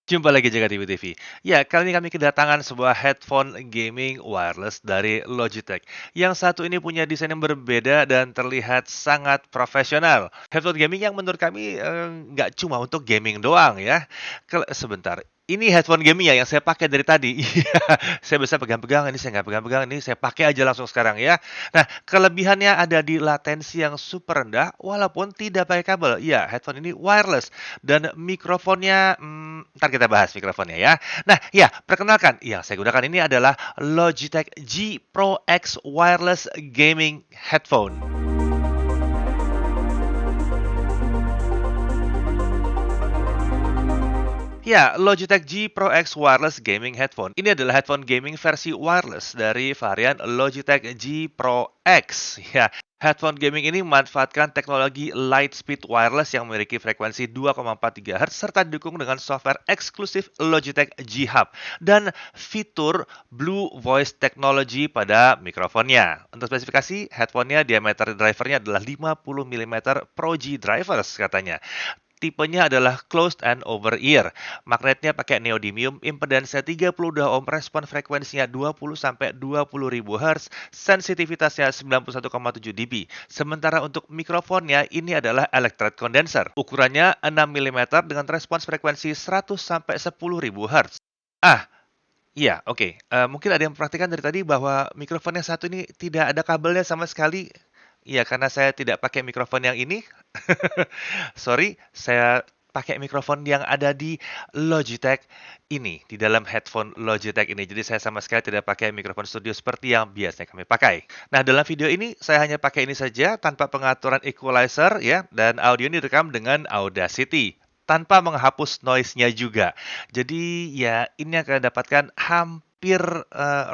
Jumpa lagi Jaga TV. Ya, kali ini kami kedatangan sebuah headphone gaming wireless dari Logitech. Yang satu ini punya desain yang berbeda dan terlihat sangat profesional. Headphone gaming yang menurut kami nggak cuma untuk gaming doang ya. Sebentar, ini headphone gaming ya yang saya pakai dari tadi. Iya, saya bisa pegang-pegang, ini saya nggak pegang-pegang, ini saya pakai aja langsung sekarang ya. Nah, kelebihannya ada di latensi yang super rendah walaupun tidak pakai kabel. Ya, headphone ini wireless. Dan mikrofonnya, entar kita bahas mikrofonnya ya. Nah, ya, perkenalkan, yang saya gunakan ini adalah Logitech G Pro X Wireless Gaming Headphone. Ya, Logitech G Pro X Wireless Gaming Headphone. Ini adalah headphone gaming versi wireless dari varian Logitech G Pro X. Ya, headphone gaming ini memanfaatkan teknologi Lightspeed Wireless yang memiliki frekuensi 2,4 GHz serta didukung dengan software eksklusif Logitech G Hub dan fitur Blue Voice Technology pada mikrofonnya. Untuk spesifikasi, headphone-nya diameter drivernya adalah 50 mm Pro G drivers katanya. Tipenya adalah closed and over ear. Magnetnya pakai neodymium, impedansnya 32 ohm, respon frekuensinya 20 sampai 20 ribu Hz, sensitivitasnya 91,7 dB. Sementara untuk mikrofonnya ini adalah electret condenser. Ukurannya 6 mm dengan respons frekuensi 100 sampai 10 ribu Hz. Ah, iya, oke. Mungkin ada yang memperhatikan dari tadi bahwa mikrofon yang satu ini tidak ada kabelnya sama sekali. Iya, karena saya tidak pakai mikrofon yang ini. Sorry, saya pakai mikrofon yang ada di Logitech ini, di dalam headphone Logitech ini. Jadi saya sama sekali tidak pakai mikrofon studio seperti yang biasanya kami pakai. Nah, dalam video ini saya hanya pakai ini saja tanpa pengaturan equalizer ya, dan audio ini direkam dengan Audacity tanpa menghapus noise-nya juga. Jadi ya ini yang kalian dapatkan hampir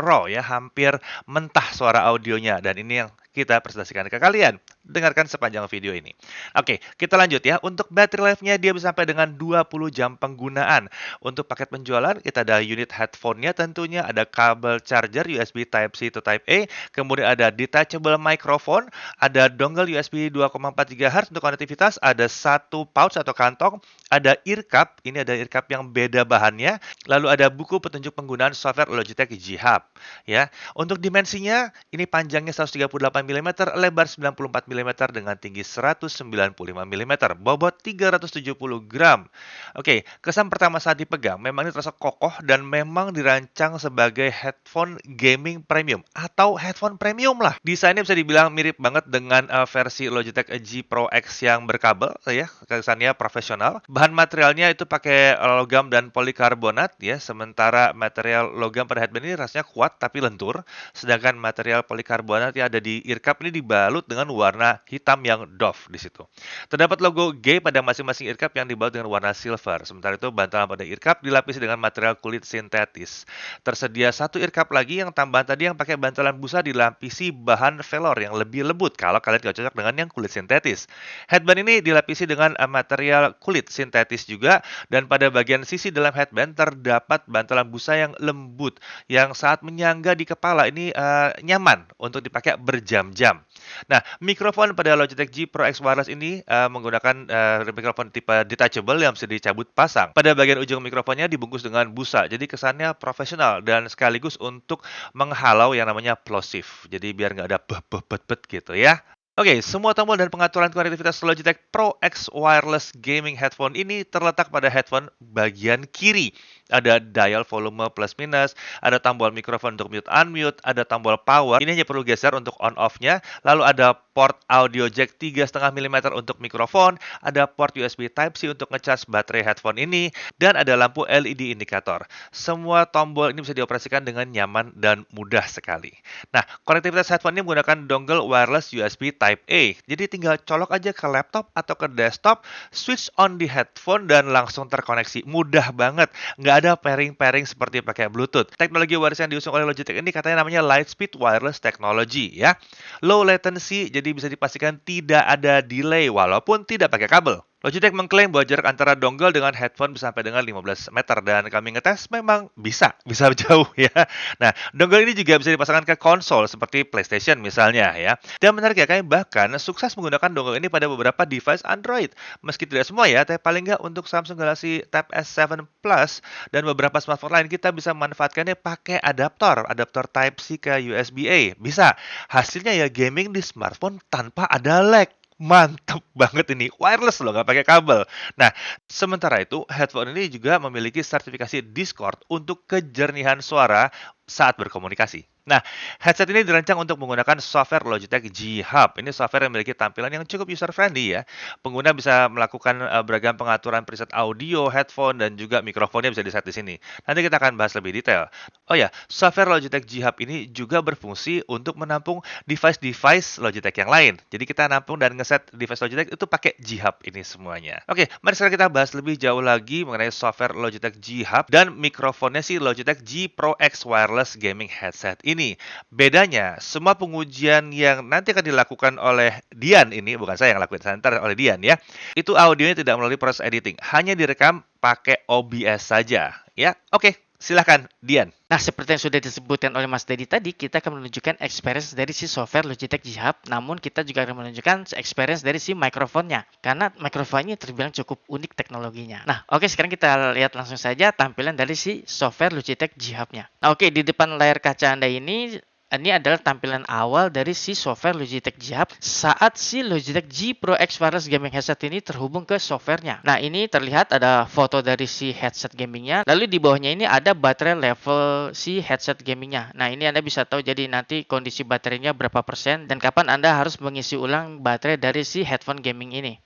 raw ya, hampir mentah suara audionya, dan ini yang kita presentasikan ke kalian. Dengarkan sepanjang video ini. Oke, kita lanjut ya. Untuk battery life-nya dia bisa sampai dengan 20 jam penggunaan. Untuk paket penjualan, kita ada unit headphone-nya tentunya, ada kabel charger USB Type-C to Type-A, kemudian ada detachable microphone, ada dongle USB 2,4 GHz untuk konektivitas, ada satu pouch atau kantong, ada ear cup, ini ada ear cup yang beda bahannya, lalu ada buku petunjuk penggunaan software Logitech G Hub. Ya, untuk dimensinya, ini panjangnya 138 mm, lebar 94 mm dengan tinggi 195 mm, bobot 370 gram. Oke, kesan pertama saat dipegang, memang ini terasa kokoh dan memang dirancang sebagai headphone gaming premium atau headphone premium lah. Desainnya bisa dibilang mirip banget dengan versi Logitech G Pro X yang berkabel, ya, kesannya profesional. Bahan materialnya itu pakai logam dan polikarbonat, ya, sementara material logam pada headband ini rasanya kuat tapi lentur, sedangkan material polikarbonat yang ada di ear cup ini dibalut dengan warna hitam yang doff di situ. Terdapat logo G pada masing-masing ear cup yang dibalut dengan warna silver. Sementara itu bantalan pada ear cup dilapisi dengan material kulit sintetis. Tersedia satu ear cup lagi yang tambahan tadi yang pakai bantalan busa dilapisi bahan velor yang lebih lembut kalau kalian tidak cocok dengan yang kulit sintetis. Headband ini dilapisi dengan material kulit sintetis juga, dan pada bagian sisi dalam headband terdapat bantalan busa yang lembut yang saat menyangga di kepala ini nyaman untuk dipakai berjam-jam. Nah, mikrofon pada Logitech G Pro X Wireless ini menggunakan mikrofon tipe detachable yang bisa dicabut pasang. Pada bagian ujung mikrofonnya dibungkus dengan busa, jadi kesannya profesional dan sekaligus untuk menghalau yang namanya plosive. Jadi biar nggak ada bet gitu ya. Oke, semua tombol dan pengaturan konektivitas Logitech Pro X Wireless Gaming Headphone ini terletak pada headphone bagian kiri. Ada dial volume plus minus, ada tombol mikrofon untuk mute unmute, ada tombol power. Ini hanya perlu geser untuk on off-nya. Lalu ada port audio jack 3,5 mm untuk mikrofon, ada port USB Type-C untuk ngecas baterai headphone ini, dan ada lampu LED indikator. Semua tombol ini bisa dioperasikan dengan nyaman dan mudah sekali. Nah, konektivitas headphone ini menggunakan dongle wireless USB Type-A. Jadi tinggal colok aja ke laptop atau ke desktop, switch on di headphone dan langsung terkoneksi. Mudah banget. Nggak ada pairing-pairing seperti pakai Bluetooth. Teknologi wireless yang diusung oleh Logitech ini katanya namanya Lightspeed Wireless Technology ya. Low latency, jadi bisa dipastikan tidak ada delay walaupun tidak pakai kabel. Logitech mengklaim bahwa jarak antara dongle dengan headphone bisa sampai dengan 15 meter dan kami ngetes memang bisa jauh ya. Nah, dongle ini juga bisa dipasangkan ke konsol seperti PlayStation misalnya ya. Dan menarik ya, kami bahkan sukses menggunakan dongle ini pada beberapa device Android. Meski tidak semua ya, tapi paling nggak untuk Samsung Galaxy Tab S7 Plus dan beberapa smartphone lain kita bisa memanfaatkannya pakai adaptor Type-C ke USB-A. Bisa. Hasilnya ya gaming di smartphone tanpa ada lag. Mantap banget ini, wireless loh, nggak pakai kabel. Nah, sementara itu, headphone ini juga memiliki sertifikasi Discord untuk kejernihan suara saat berkomunikasi. Nah, headset ini dirancang untuk menggunakan software Logitech G Hub. Ini software yang memiliki tampilan yang cukup user-friendly ya. Pengguna bisa melakukan beragam pengaturan preset audio, headphone, dan juga mikrofonnya bisa di-set di sini. Nanti kita akan bahas lebih detail. Oh ya, software Logitech G Hub ini juga berfungsi untuk menampung device-device Logitech yang lain. Jadi kita nampung dan ngeset device Logitech itu pakai G Hub ini semuanya. Oke, mari sekarang kita bahas lebih jauh lagi mengenai software Logitech G Hub dan mikrofonnya si Logitech G Pro X Wireless Gaming Headset ini. Bedanya, semua pengujian yang nanti akan dilakukan oleh Dian ini, bukan saya yang lakuin, santer oleh Dian ya, itu audionya tidak melalui proses editing, hanya direkam pakai OBS saja. Ya, oke. Silahkan, Dian. Nah, seperti yang sudah disebutkan oleh Mas Dedi tadi, kita akan menunjukkan experience dari si software Logitech G Hub, namun kita juga akan menunjukkan experience dari si mikrofonnya, karena mikrofonnya terbilang cukup unik teknologinya. Nah, oke, sekarang kita lihat langsung saja tampilan dari si software Logitech G Hub-nya. Nah, oke, di depan layar kaca Anda ini adalah tampilan awal dari si software Logitech G Hub saat si Logitech G Pro X Wireless Gaming Headset ini terhubung ke softwarenya. Nah, ini terlihat ada foto dari si headset gamingnya. Lalu di bawahnya ini ada baterai level si headset gamingnya. Nah, ini Anda bisa tahu jadi nanti kondisi baterainya berapa persen dan kapan Anda harus mengisi ulang baterai dari si headphone gaming ini.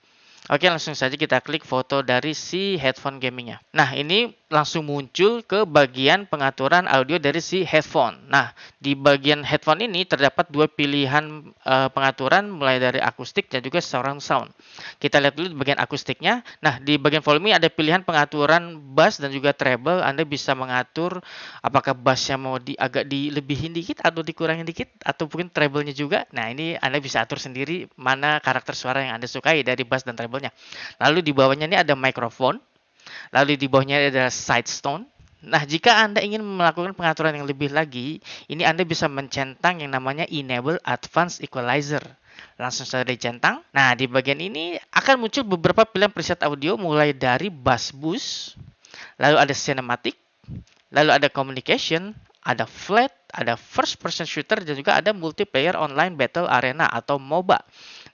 Oke, langsung saja kita klik foto dari si headphone gamingnya. Nah, ini langsung muncul ke bagian pengaturan audio dari si headphone. Nah, di bagian headphone ini terdapat dua pilihan pengaturan mulai dari akustik dan juga surround sound. Kita lihat dulu di bagian akustiknya. Nah, di bagian volume ada pilihan pengaturan bass dan juga treble. Anda bisa mengatur apakah bassnya mau agak dilebihin dikit atau dikurangin dikit atau mungkin treble-nya juga. Nah, ini Anda bisa atur sendiri mana karakter suara yang Anda sukai dari bass dan treble-nya. Lalu di bawahnya ini ada mikrofon. Lalu di bawahnya ada side tone. Nah, jika Anda ingin melakukan pengaturan yang lebih lagi, ini Anda bisa mencentang yang namanya Enable Advanced Equalizer. Langsung saja dicentang. Nah, di bagian ini akan muncul beberapa pilihan preset audio mulai dari bass boost, lalu ada cinematic, lalu ada communication, ada flat, ada first person shooter, dan juga ada multiplayer online battle arena atau MOBA.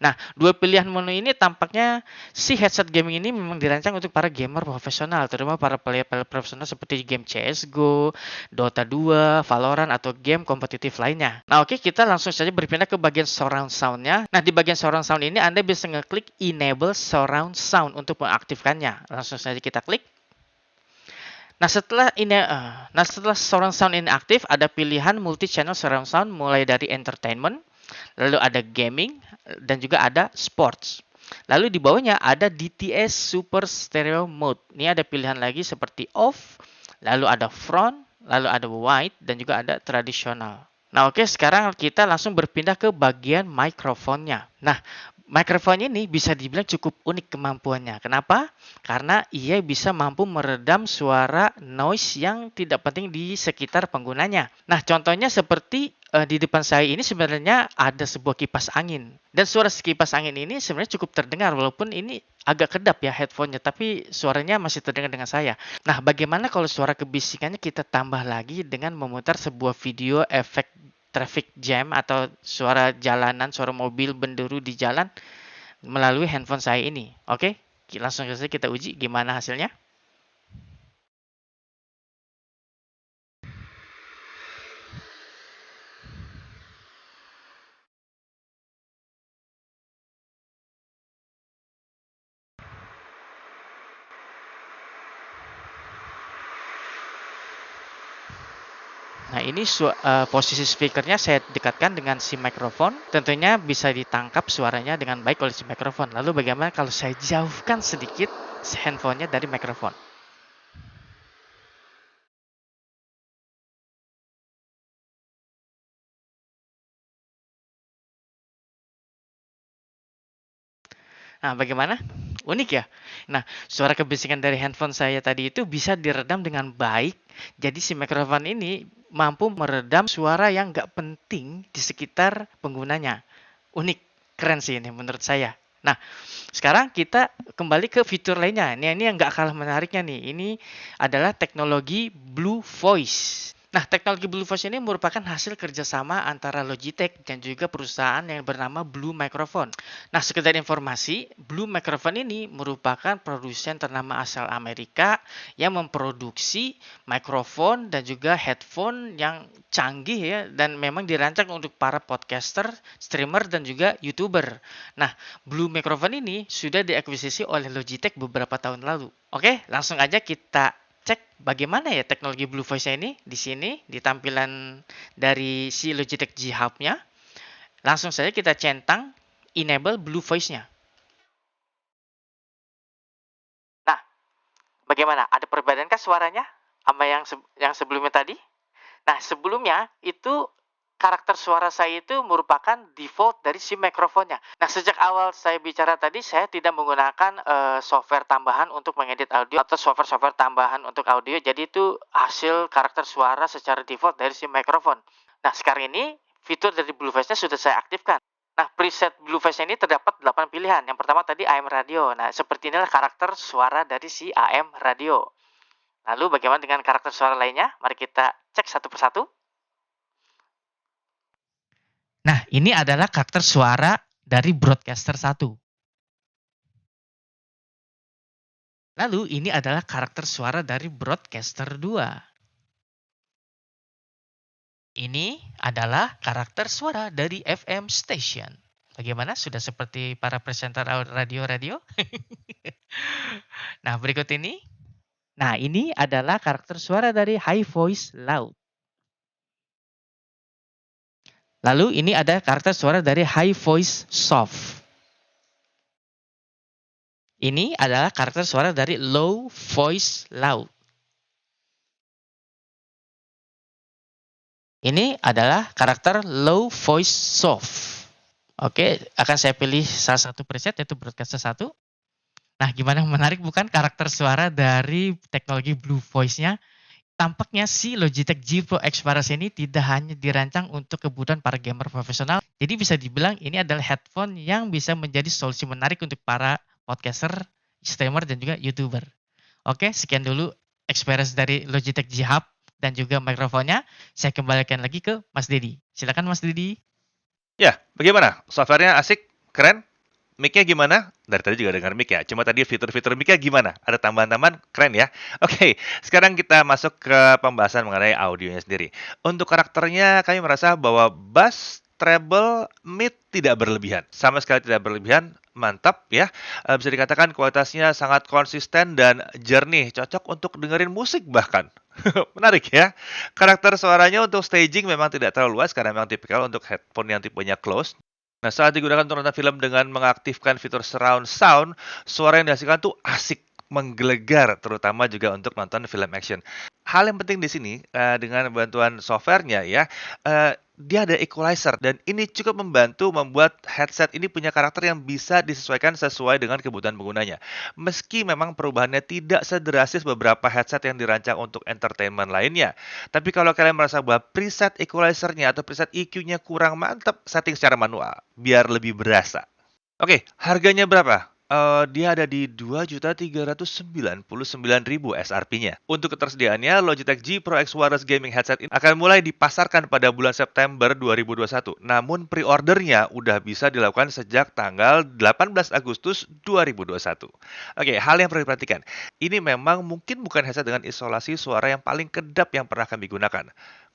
Nah, dua pilihan menu ini tampaknya si headset gaming ini memang dirancang untuk para gamer profesional, terutama para player profesional seperti game CSGO, Dota 2, Valorant, atau game kompetitif lainnya. Nah, oke, kita langsung saja berpindah ke bagian surround sound-nya. Nah, di bagian surround sound ini Anda bisa ngeklik Enable Surround Sound untuk mengaktifkannya. Langsung saja kita klik. Nah, setelah surround sound ini aktif, ada pilihan multi-channel surround sound mulai dari entertainment, lalu ada gaming, dan juga ada sports. Lalu di bawahnya ada DTS Super Stereo Mode. Ini ada pilihan lagi seperti off, lalu ada front, lalu ada wide, dan juga ada tradisional. Nah, oke, sekarang kita langsung berpindah ke bagian mikrofonnya. Nah, mikrofon ini bisa dibilang cukup unik kemampuannya. Kenapa? Karena ia bisa mampu meredam suara noise yang tidak penting di sekitar penggunanya. Nah, contohnya seperti di depan saya ini sebenarnya ada sebuah kipas angin. Dan suara kipas angin ini sebenarnya cukup terdengar walaupun ini agak kedap ya headphone-nya, tapi suaranya masih terdengar dengan saya. Nah, bagaimana kalau suara kebisikannya kita tambah lagi dengan memutar sebuah video efek traffic jam atau suara jalanan, suara mobil menderu di jalan melalui handphone saya ini. Oke, langsung saja kita uji gimana hasilnya. Nah, ini posisi speakernya saya dekatkan dengan si mikrofon. Tentunya bisa ditangkap suaranya dengan baik oleh si mikrofon. Lalu bagaimana kalau saya jauhkan sedikit handphonenya dari mikrofon? Nah, bagaimana? Unik ya? Nah, suara kebisingan dari handphone saya tadi itu bisa diredam dengan baik. Jadi si mikrofon ini mampu meredam suara yang nggak penting di sekitar penggunanya. Unik, keren sih ini menurut saya. Nah, sekarang kita kembali ke fitur lainnya. Ini yang nggak kalah menariknya nih. Ini adalah teknologi Blue Voice. Nah, teknologi Blue Voice ini merupakan hasil kerjasama antara Logitech dan juga perusahaan yang bernama Blue Microphone. Nah, sekedar informasi, Blue Microphone ini merupakan produsen ternama asal Amerika yang memproduksi mikrofon dan juga headphone yang canggih ya, dan memang dirancang untuk para podcaster, streamer, dan juga YouTuber. Nah, Blue Microphone ini sudah diakuisisi oleh Logitech beberapa tahun lalu. Oke, langsung aja kita cek bagaimana ya teknologi Blue Voice ini di sini di tampilan dari si Logitech G Hub-nya. Langsung saja kita centang enable Blue Voice-nya. Nah, bagaimana? Ada perbedaankah suaranya sama yang sebelumnya tadi? Nah, sebelumnya itu karakter suara saya itu merupakan default dari si mikrofonnya. Nah, sejak awal saya bicara tadi, saya tidak menggunakan software tambahan untuk mengedit audio atau software-software tambahan untuk audio. Jadi itu hasil karakter suara secara default dari si mikrofon. Nah, sekarang ini fitur dari Blue Voice-nya sudah saya aktifkan. Nah, preset Blue Voice ini terdapat 8 pilihan. Yang pertama tadi AM Radio. Nah, seperti inilah karakter suara dari si AM Radio. Lalu bagaimana dengan karakter suara lainnya? Mari kita cek satu persatu. Nah, ini adalah karakter suara dari Broadcaster 1. Lalu, ini adalah karakter suara dari Broadcaster 2. Ini adalah karakter suara dari FM Station. Bagaimana? Sudah seperti para presenter radio-radio? Nah, berikut ini. Nah, ini adalah karakter suara dari High Voice Loud. Lalu ini ada karakter suara dari High Voice Soft. Ini adalah karakter suara dari Low Voice Loud. Ini adalah karakter Low Voice Soft. Oke, akan saya pilih salah satu preset yaitu Broadcaster 1. Nah, gimana, menarik bukan karakter suara dari teknologi Blue Voice-nya? Tampaknya si Logitech G Pro X Wireless ini tidak hanya dirancang untuk kebutuhan para gamer profesional, jadi bisa dibilang ini adalah headphone yang bisa menjadi solusi menarik untuk para podcaster, streamer, dan juga YouTuber. Oke, sekian dulu experience dari Logitech G Hub dan juga mikrofonnya. Saya kembalikan lagi ke Mas Dedi. Silakan Mas Dedi. Ya, bagaimana? Softwarenya asik? Keren? Mic-nya gimana? Dari tadi juga dengar mic ya. Cuma tadi fitur-fitur mic-nya gimana? Ada tambahan-tambahan? Keren ya. Oke, sekarang kita masuk ke pembahasan mengenai audionya sendiri. Untuk karakternya, kami merasa bahwa bass, treble, mid tidak berlebihan. Sama sekali tidak berlebihan. Mantap ya. Bisa dikatakan kualitasnya sangat konsisten dan jernih. Cocok untuk dengerin musik bahkan. Menarik ya. Karakter suaranya untuk staging memang tidak terlalu luas karena memang tipikal untuk headphone yang tipenya close. Nah, saat digunakan untuk nonton film dengan mengaktifkan fitur surround sound, suara yang dihasilkan tuh asik, menggelegar, terutama juga untuk nonton film action. Hal yang penting di sini, dengan bantuan softwarenya ya, dia ada equalizer, dan ini cukup membantu membuat headset ini punya karakter yang bisa disesuaikan sesuai dengan kebutuhan penggunanya. Meski memang perubahannya tidak sedrastis beberapa headset yang dirancang untuk entertainment lainnya. Tapi kalau kalian merasa bahwa preset equalizer-nya atau preset EQ-nya kurang mantap, setting secara manual, biar lebih berasa. Oke, harganya berapa? Dia ada di 2.399.000 SRP-nya. Untuk ketersediaannya, Logitech G Pro X Wireless Gaming Headset ini akan mulai dipasarkan pada bulan September 2021. Namun pre-ordernya udah bisa dilakukan sejak tanggal 18 Agustus 2021. Oke, hal yang perlu diperhatikan. Ini memang mungkin bukan headset dengan isolasi suara yang paling kedap yang pernah kami gunakan.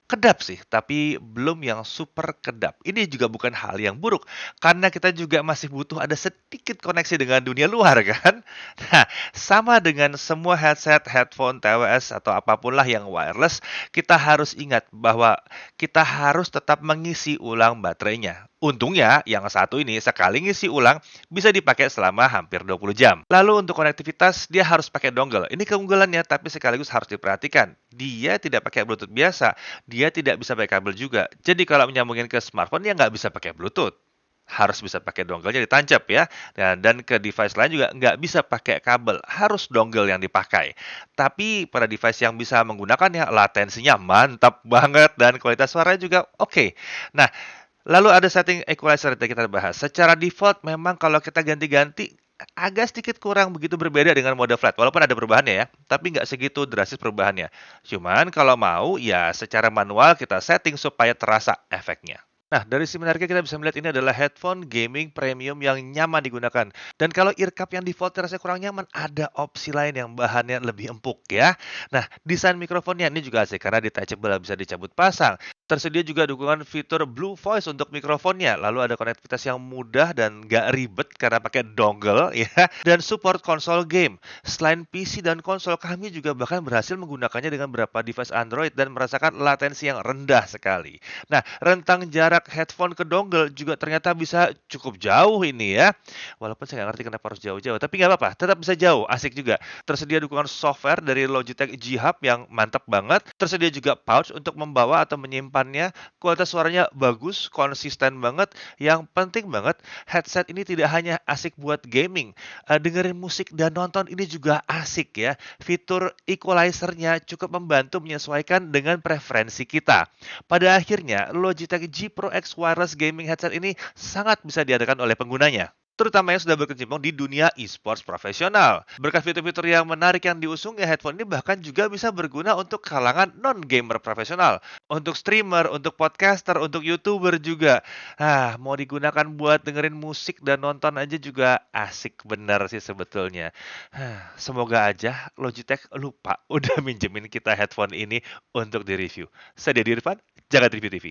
Kedap sih, tapi belum yang super kedap. Ini juga bukan hal yang buruk, karena kita juga masih butuh ada sedikit koneksi dengan dunia luar kan? Nah, sama dengan semua headset, headphone, TWS, atau apapun lah yang wireless, kita harus ingat bahwa kita harus tetap mengisi ulang baterainya. Untungnya, yang satu ini sekali ngisi ulang bisa dipakai selama hampir 20 jam. Lalu untuk konektivitas, dia harus pakai dongle. Ini keunggulannya, tapi sekaligus harus diperhatikan. Dia tidak pakai Bluetooth biasa, dia tidak bisa pakai kabel juga. Jadi kalau menyambungin ke smartphone, dia nggak bisa pakai Bluetooth. harus bisa pakai dongle-nya ditancap ya. Dan ke device lain juga nggak bisa pakai kabel, harus dongle yang dipakai. Tapi pada device yang bisa menggunakannya, latensinya mantap banget dan kualitas suaranya juga oke. Nah, lalu ada setting equalizer yang kita bahas. Secara default memang kalau kita ganti-ganti agak sedikit kurang begitu berbeda dengan mode flat. Walaupun ada perubahannya ya, tapi nggak segitu drastis perubahannya. Cuman kalau mau ya secara manual kita setting supaya terasa efeknya. Nah, dari sisi menariknya kita bisa melihat ini adalah headphone gaming premium yang nyaman digunakan. Dan kalau earcup yang default terasa kurang nyaman, ada opsi lain yang bahannya lebih empuk ya. Nah, desain mikrofonnya ini juga asik karena detachable bisa dicabut pasang. Tersedia juga dukungan fitur Blue Voice untuk mikrofonnya. Lalu ada konektivitas yang mudah dan nggak ribet karena pakai dongle ya. Dan support konsol game. Selain PC dan konsol, kami juga bahkan berhasil menggunakannya dengan beberapa device Android dan merasakan latensi yang rendah sekali. Nah, rentang jarak headphone ke dongle juga ternyata bisa cukup jauh ini ya. Walaupun saya nggak ngerti kenapa harus jauh-jauh, tapi nggak apa-apa, tetap bisa jauh, asik juga. Tersedia dukungan software dari Logitech G Hub yang mantap banget. Tersedia juga pouch untuk membawa atau menyimpannya. Kualitas suaranya bagus, konsisten banget. Yang penting banget, headset ini tidak hanya asik buat gaming, dengerin musik dan nonton ini juga asik ya. Fitur equalizer-nya cukup membantu menyesuaikan dengan preferensi kita. Pada akhirnya, Logitech G Pro X Wireless Gaming Headset ini sangat bisa diadakan oleh penggunanya, terutama yang sudah berkecimpung di dunia e-sports profesional. Berkat fitur-fitur yang menarik yang diusung, ya headphone ini bahkan juga bisa berguna untuk kalangan non-gamer profesional, untuk streamer, untuk podcaster, untuk YouTuber juga. Mau digunakan buat dengerin musik dan nonton aja juga asik bener sih sebetulnya. Semoga aja Logitech lupa udah minjemin kita headphone ini untuk di-review. Saya Dedi Irfan, Jagat Review TV.